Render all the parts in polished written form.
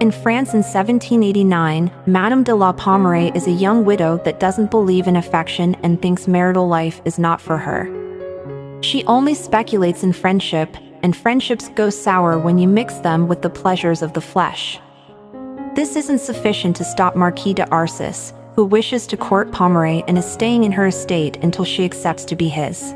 In France in 1789, Madame de la Pommeraye is a young widow that doesn't believe in affection and thinks marital life is not for her. She only speculates in friendship, and friendships go sour when you mix them with the pleasures of the flesh. This isn't sufficient to stop Marquis de Arcis, who wishes to court Pommeraye and is staying in her estate until she accepts to be his.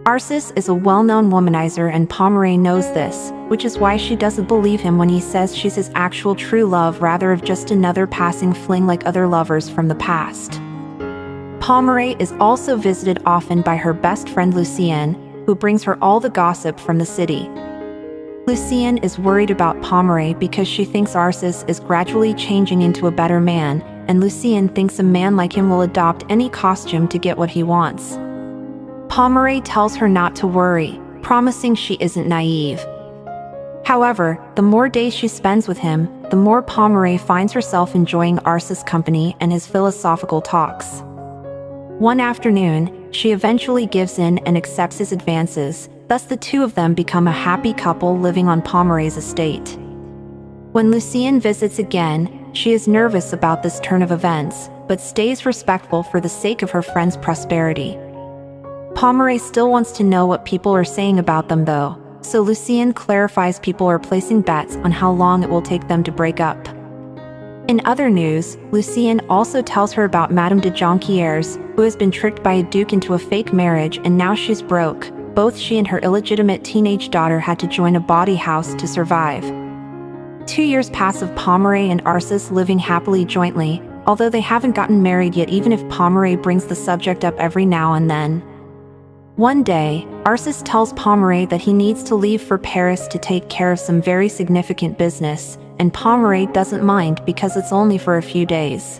Arcis is a well-known womanizer and Pommeraye knows this, which is why she doesn't believe him when he says she's his actual true love rather of just another passing fling like other lovers from the past. Pommeraye is also visited often by her best friend Lucienne, who brings her all the gossip from the city. Lucienne is worried about Pommeraye because she thinks Arcis is gradually changing into a better man, and Lucienne thinks a man like him will adopt any costume to get what he wants. Pommeraye tells her not to worry, promising she isn't naive. However, the more days she spends with him, the more Pommeraye finds herself enjoying Arcis' company and his philosophical talks. One afternoon, she eventually gives in and accepts his advances, thus the two of them become a happy couple living on Pommeraye's estate. When Lucienne visits again, she is nervous about this turn of events, but stays respectful for the sake of her friend's prosperity. Pommeraye still wants to know what people are saying about them though, so Lucienne clarifies people are placing bets on how long it will take them to break up. In other news, Lucienne also tells her about Madame de Jonquières, who has been tricked by a duke into a fake marriage and now she's broke. Both she and her illegitimate teenage daughter had to join a bawdy house to survive. 2 years pass of Pommeraye and Arcis living happily jointly, although they haven't gotten married yet even if Pommeraye brings the subject up every now and then. One day, Arcis tells Pommeraye that he needs to leave for Paris to take care of some very significant business, and Pommeraye doesn't mind because it's only for a few days.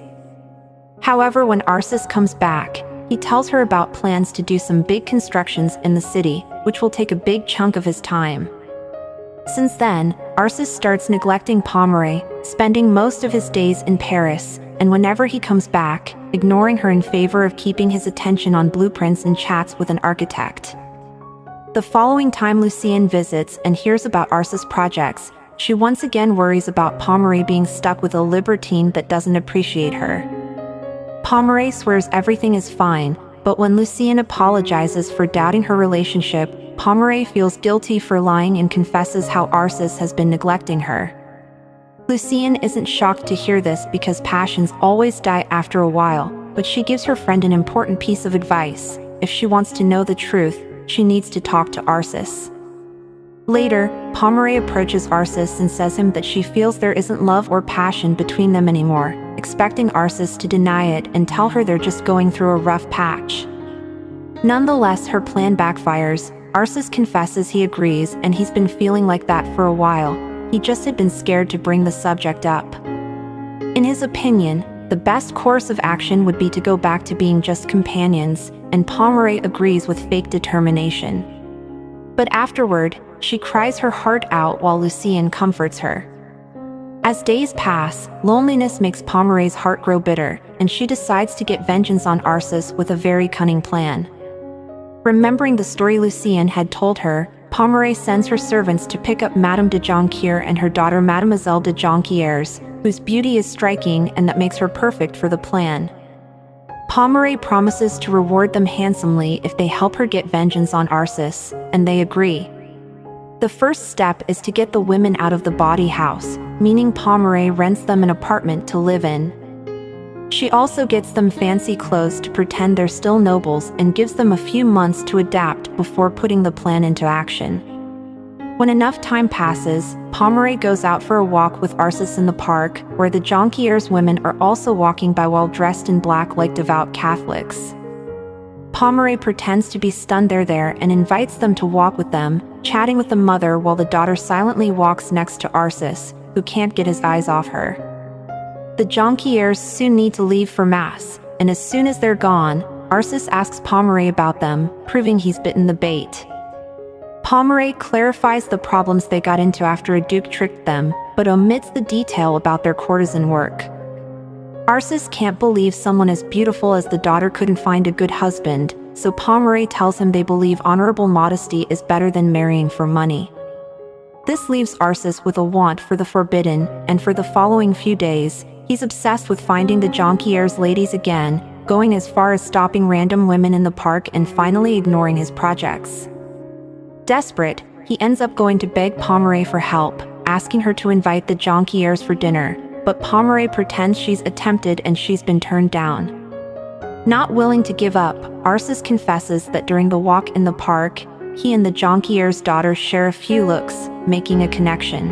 However, when Arcis comes back, he tells her about plans to do some big constructions in the city, which will take a big chunk of his time. Since then, Arcis starts neglecting Pommeraye, spending most of his days in Paris, and whenever he comes back, ignoring her in favor of keeping his attention on blueprints and chats with an architect. The following time Lucienne visits and hears about Arcis' projects, she once again worries about Pommeraye being stuck with a libertine that doesn't appreciate her. Pommeraye swears everything is fine, but when Lucienne apologizes for doubting her relationship, Pommeraye feels guilty for lying and confesses how Arcis has been neglecting her. Lucienne isn't shocked to hear this because passions always die after a while, but she gives her friend an important piece of advice. If she wants to know the truth, she needs to talk to Arcis. Later, Pommeraye approaches Arcis and says him that she feels there isn't love or passion between them anymore, expecting Arcis to deny it and tell her they're just going through a rough patch. Nonetheless, her plan backfires. Arcis confesses he agrees and he's been feeling like that for a while. He just had been scared to bring the subject up. In his opinion, the best course of action would be to go back to being just companions, and Pommeraye agrees with fake determination. But afterward, she cries her heart out while Lucienne comforts her. As days pass, loneliness makes Pommeraye's heart grow bitter, and she decides to get vengeance on Arcis with a very cunning plan. Remembering the story Lucienne had told her, Pommeraye sends her servants to pick up Madame de Jonquières and her daughter Mademoiselle de Jonquières, whose beauty is striking and that makes her perfect for the plan. Pommeraye promises to reward them handsomely if they help her get vengeance on Arcis, and they agree. The first step is to get the women out of the bawdy house, meaning Pommeraye rents them an apartment to live in. She also gets them fancy clothes to pretend they're still nobles and gives them a few months to adapt before putting the plan into action. When enough time passes, Pommeraye goes out for a walk with Arcis in the park, where the Jonquières women are also walking by while dressed in black like devout Catholics. Pommeraye pretends to be stunned they're there and invites them to walk with them, chatting with the mother while the daughter silently walks next to Arcis, who can't get his eyes off her. The Jonquières soon need to leave for Mass, and as soon as they're gone, Arcis asks Pommeraye about them, proving he's bitten the bait. Pommeraye clarifies the problems they got into after a duke tricked them, but omits the detail about their courtesan work. Arcis can't believe someone as beautiful as the daughter couldn't find a good husband, so Pommeraye tells him they believe honorable modesty is better than marrying for money. This leaves Arsis with a want for the forbidden, and for the following few days, he's obsessed with finding the Jonquières ladies again, going as far as stopping random women in the park and finally ignoring his projects. Desperate, he ends up going to beg Pomeray for help, asking her to invite the Jonquières for dinner, but Pomeray pretends she's attempted and she's been turned down. Not willing to give up, Arsis confesses that during the walk in the park, he and the Jonquières' daughter share a few looks, making a connection.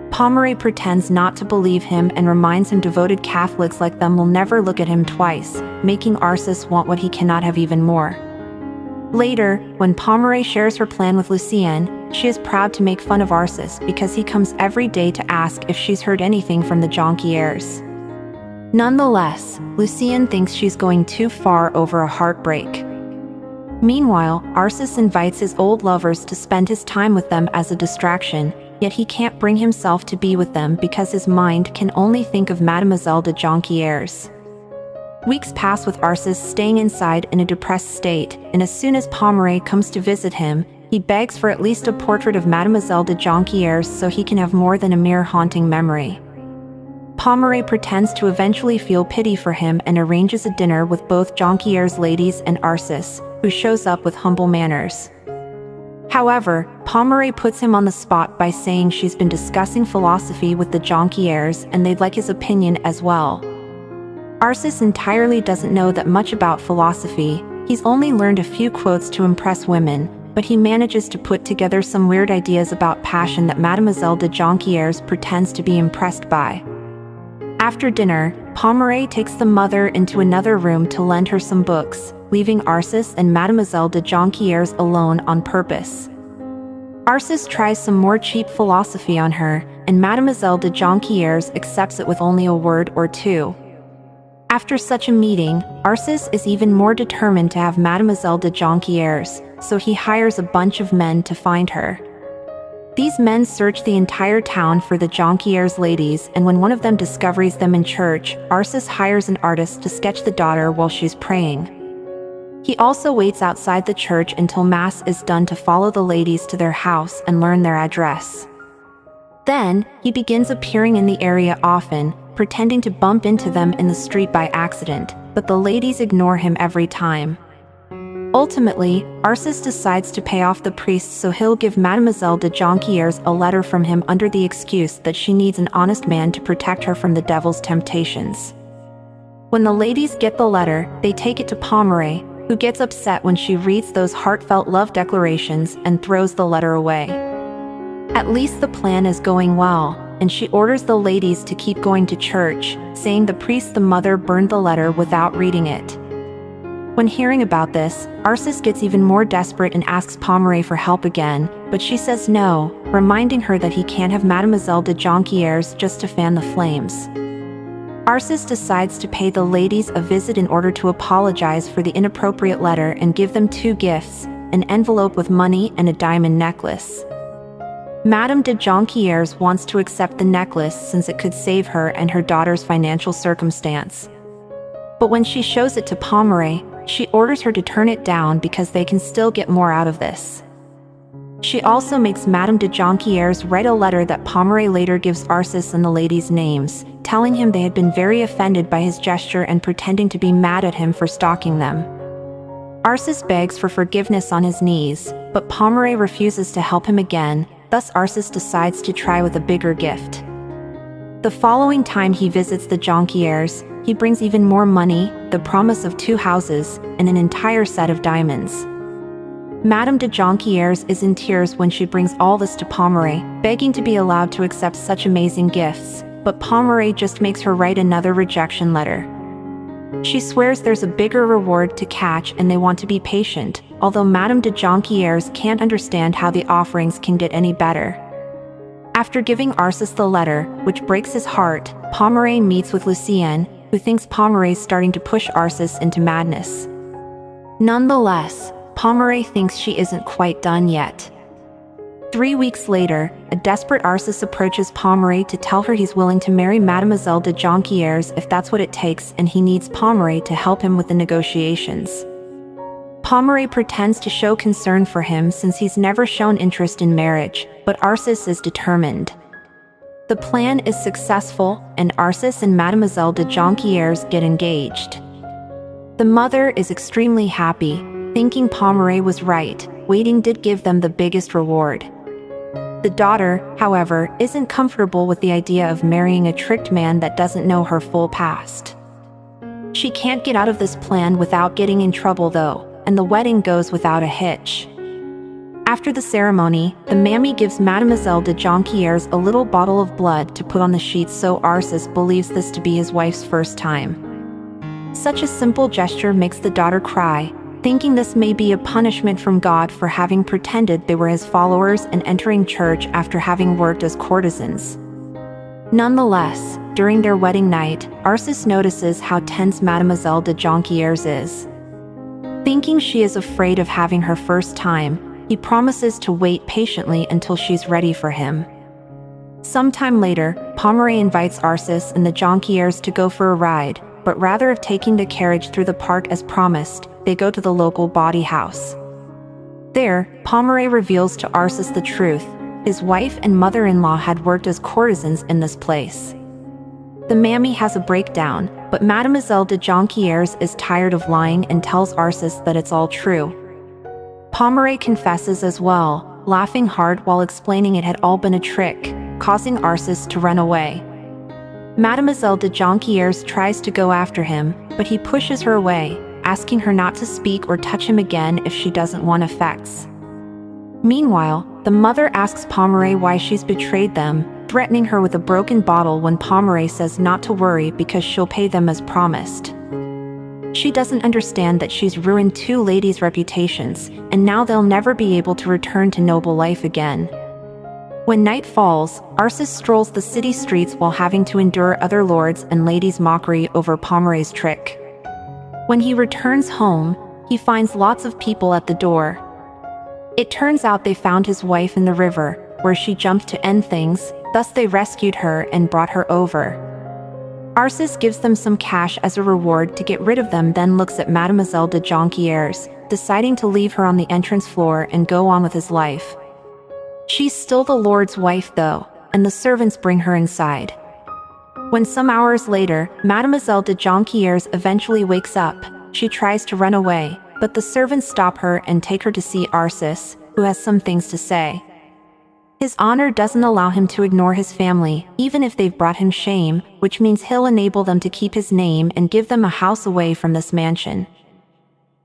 Pomeray pretends not to believe him and reminds him devoted Catholics like them will never look at him twice, making Arsis want what he cannot have even more. Later, when Pomeray shares her plan with Lucienne, she is proud to make fun of Arsis because he comes every day to ask if she's heard anything from the Jonquières. Nonetheless, Lucienne thinks she's going too far over a heartbreak. Meanwhile, Arsis invites his old lovers to spend his time with them as a distraction, yet he can't bring himself to be with them because his mind can only think of Mademoiselle de Jonquières. Weeks pass with Arsis staying inside in a depressed state, and as soon as Pomeray comes to visit him, he begs for at least a portrait of Mademoiselle de Jonquières so he can have more than a mere haunting memory. Pomeray pretends to eventually feel pity for him and arranges a dinner with both Jonquières ladies and Arsis, who shows up with humble manners. However, Pomeray puts him on the spot by saying she's been discussing philosophy with the Jonquières and they'd like his opinion as well. Arsis entirely doesn't know that much about philosophy, he's only learned a few quotes to impress women, but he manages to put together some weird ideas about passion that Mademoiselle de Jonquières pretends to be impressed by. After dinner, Pomeray takes the mother into another room to lend her some books, leaving Arsis and Mademoiselle de Jonquières alone on purpose. Arsis tries some more cheap philosophy on her, and Mademoiselle de Jonquières accepts it with only a word or two. After such a meeting, Arsis is even more determined to have Mademoiselle de Jonquières, so he hires a bunch of men to find her. These men search the entire town for the Jonquières ladies, and when one of them discovers them in church, Arsis hires an artist to sketch the daughter while she's praying. He also waits outside the church until Mass is done to follow the ladies to their house and learn their address. Then, he begins appearing in the area often, pretending to bump into them in the street by accident, but the ladies ignore him every time. Ultimately, Arsis decides to pay off the priest so he'll give Mademoiselle de Jonquières a letter from him under the excuse that she needs an honest man to protect her from the devil's temptations. When the ladies get the letter, they take it to Pomeray, who gets upset when she reads those heartfelt love declarations and throws the letter away. At least the plan is going well, and she orders the ladies to keep going to church, saying the mother burned the letter without reading it. When hearing about this, Arsis gets even more desperate and asks Pomeray for help again, but she says no, reminding her that he can't have Mademoiselle de Jonquières just to fan the flames. Arsis decides to pay the ladies a visit in order to apologize for the inappropriate letter and give them two gifts, an envelope with money and a diamond necklace. Madame de Jonquières wants to accept the necklace since it could save her and her daughter's financial circumstance. But when she shows it to Pomeray, she orders her to turn it down because they can still get more out of this. She also makes Madame de Jonquières write a letter that Pomeray later gives Arsis and the ladies' names, telling him they had been very offended by his gesture and pretending to be mad at him for stalking them. Arsis begs for forgiveness on his knees, but Pomeray refuses to help him again, thus Arsis decides to try with a bigger gift. The following time he visits the Jonquières, he brings even more money, the promise of 2 houses, and an entire set of diamonds. Madame de Jonquières is in tears when she brings all this to Pomeray, begging to be allowed to accept such amazing gifts, but Pomeray just makes her write another rejection letter. She swears there's a bigger reward to catch and they want to be patient, although Madame de Jonquières can't understand how the offerings can get any better. After giving Arsis the letter, which breaks his heart, Pomeray meets with Lucienne, who thinks Pomeray's starting to push Arsis into madness. Nonetheless, Pomeray thinks she isn't quite done yet. 3 weeks later, a desperate Arsis approaches Pomeray to tell her he's willing to marry Mademoiselle de Jonquières if that's what it takes, and he needs Pomeray to help him with the negotiations. Pomeray pretends to show concern for him since he's never shown interest in marriage, but Arcis is determined. The plan is successful, and Arcis and Mademoiselle de Jonquières get engaged. The mother is extremely happy, thinking Pomeray was right. Waiting did give them the biggest reward. The daughter, however, isn't comfortable with the idea of marrying a tricked man that doesn't know her full past. She can't get out of this plan without getting in trouble though, and the wedding goes without a hitch. After the ceremony, the mammy gives Mademoiselle de Jonquières a little bottle of blood to put on the sheets so Arcis believes this to be his wife's first time. Such a simple gesture makes the daughter cry, thinking this may be a punishment from God for having pretended they were his followers and entering church after having worked as courtesans. Nonetheless, during their wedding night, Arcis notices how tense Mademoiselle de Jonquières is. Thinking she is afraid of having her first time, he promises to wait patiently until she's ready for him. Sometime later, Pomeray invites Arcis and the Jonquières to go for a ride, but rather of taking the carriage through the park as promised, they go to the local bawdy house. There, Pomeray reveals to Arcis the truth. His wife and mother-in-law had worked as courtesans in this place. The mammy has a breakdown, but Mademoiselle de Jonquières is tired of lying and tells Arcis that it's all true. Pomeray confesses as well, laughing hard while explaining it had all been a trick, causing Arcis to run away. Mademoiselle de Jonquières tries to go after him, but he pushes her away, asking her not to speak or touch him again if she doesn't want effects. Meanwhile, the mother asks Pomeray why she's betrayed them, threatening her with a broken bottle when Pomeray says not to worry because she'll pay them as promised. She doesn't understand that she's ruined two ladies' reputations, and now they'll never be able to return to noble life again. When night falls, Arcis strolls the city streets while having to endure other lords' and ladies' mockery over Pomeray's trick. When he returns home, he finds lots of people at the door. It turns out they found his wife in the river, where she jumped to end things, thus they rescued her and brought her over. Arcis gives them some cash as a reward to get rid of them, then looks at Mademoiselle de Jonquières, deciding to leave her on the entrance floor and go on with his life. She's still the Lord's wife though, and the servants bring her inside. When some hours later, Mademoiselle de Jonquières eventually wakes up, she tries to run away, but the servants stop her and take her to see Arcis, who has some things to say. His honor doesn't allow him to ignore his family, even if they've brought him shame, which means he'll enable them to keep his name and give them a house away from this mansion.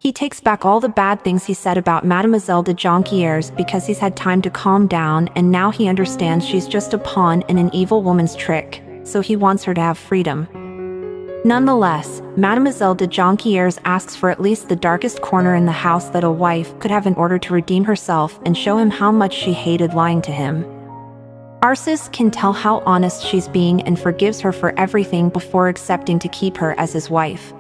He takes back all the bad things he said about Mademoiselle de Jonquières because he's had time to calm down, and now he understands she's just a pawn in an evil woman's trick, so he wants her to have freedom. Nonetheless, Mademoiselle de Jonquières asks for at least the darkest corner in the house that a wife could have in order to redeem herself and show him how much she hated lying to him. Arcis can tell how honest she's being and forgives her for everything before accepting to keep her as his wife.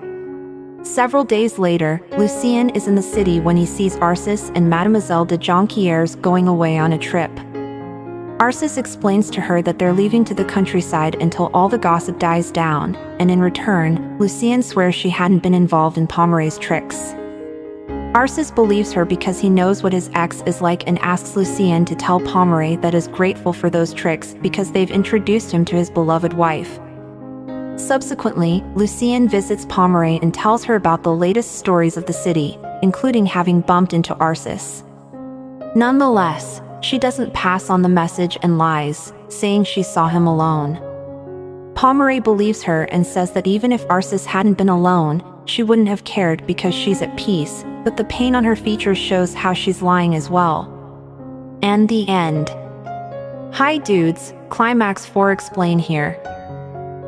Several days later, Lucien is in the city when he sees Arcis and Mademoiselle de Jonquières going away on a trip. Arcis explains to her that they're leaving to the countryside until all the gossip dies down, and in return, Lucien swears she hadn't been involved in Pomeray's tricks. Arcis believes her because he knows what his ex is like and asks Lucien to tell Pomeray that is grateful for those tricks because they've introduced him to his beloved wife. Subsequently, Lucien visits Pomeray and tells her about the latest stories of the city, including having bumped into Arcis. Nonetheless, she doesn't pass on the message and lies, saying she saw him alone. Pomeray believes her and says that even if Arcis hadn't been alone, she wouldn't have cared because she's at peace, but the pain on her features shows how she's lying as well. And the end. Hi dudes, Climax 4 explain here.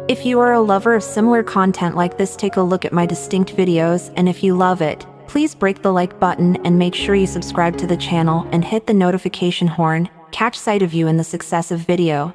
If you are a lover of similar content like this, take a look at my distinct videos, and if you love it, please break the like button and make sure you subscribe to the channel and hit the notification horn, catch sight of you in the successive video.